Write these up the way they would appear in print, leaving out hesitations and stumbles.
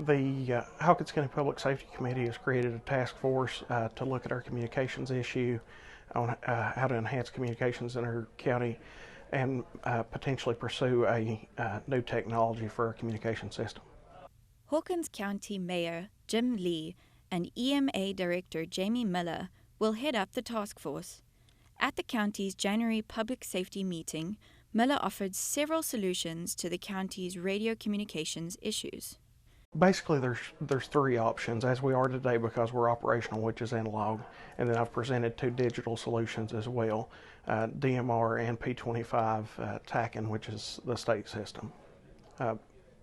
The Hawkins County Public Safety Committee has created a task force to look at our communications issue, on how to enhance communications in our county, and potentially pursue a new technology for our communication system. Hawkins County Mayor Jim Lee and EMA Director Jamie Miller will head up the task force. At the county's January public safety meeting, Miller offered several solutions to the county's radio communications issues. Basically, there's three options as we are today because we're operational, which is analog, and then I've presented two digital solutions as well, DMR and P25 TACN, which is the state system.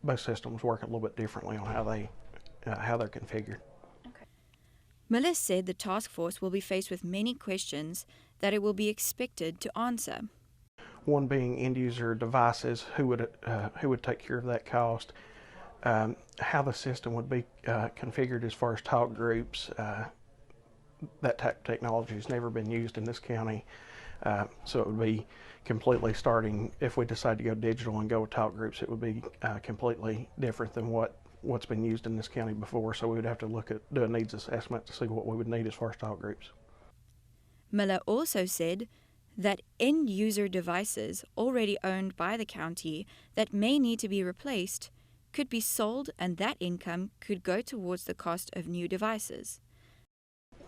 Both systems work a little bit differently on how they're configured. Okay. Miller said the task force will be faced with many questions that it will be expected to answer. One being end user devices, who would take care of that cost, how the system would be configured as far as talk groups. That type of technology has never been used in this county, so it would be completely starting. If we decide to go digital and go with talk groups, it would be completely different than what's been used in this county before, so we would have to do a needs assessment to see what we would need as far as talk groups. Miller also said that end user devices already owned by the county that may need to be replaced could be sold, and that income could go towards the cost of new devices.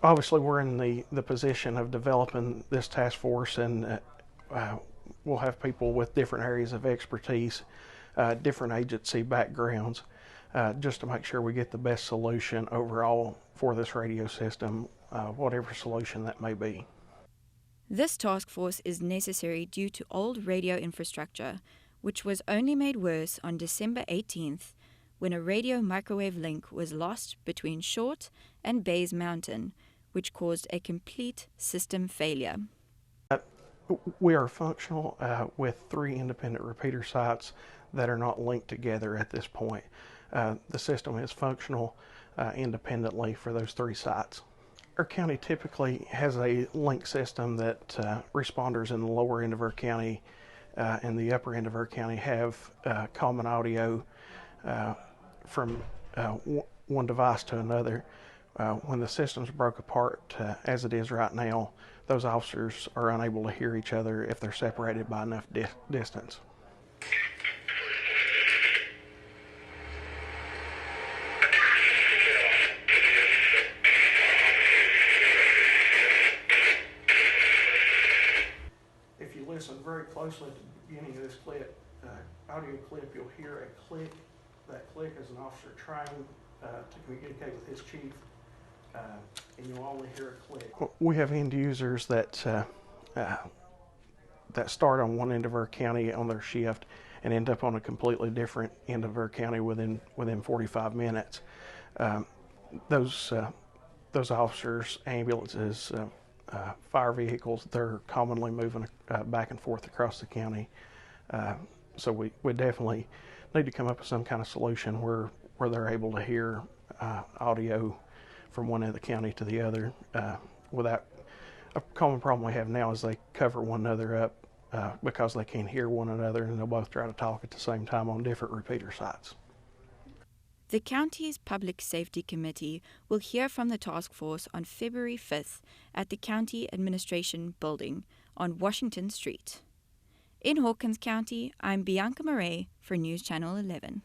Obviously, we're in the position of developing this task force, and we'll have people with different areas of expertise, different agency backgrounds, just to make sure we get the best solution overall for this radio system, whatever solution that may be. This task force is necessary due to old radio infrastructure, which was only made worse on December 18th when a radio microwave link was lost between Short and Bays Mountain, which caused a complete system failure. We are functional with 3 independent repeater sites that are not linked together at this point. The system is functional independently for those 3 sites. Our county typically has a link system that responders in the lower end of our county and the upper end of our county have common audio from one device to another. When the systems broke apart, as it is right now, those officers are unable to hear each other if they're separated by enough distance. If you listen very closely at the beginning of this audio clip, you'll hear a click. That click is an officer trying to communicate with his chief, and you'll only hear a click. We have end users that start on one end of our county on their shift and end up on a completely different end of our county within 45 minutes. Those officers, ambulances, fire vehicles, they're commonly moving back and forth across the county. So we definitely need to come up with some kind of solution where they're able to hear audio from one end of the county to the other without. A common problem we have now is they cover one another up because they can't hear one another, and they'll both try to talk at the same time on different repeater sites. The county's Public Safety Committee will hear from the task force on February 5th at the County Administration Building on Washington Street. In Hawkins County, I'm Bianca Murray for News Channel 11.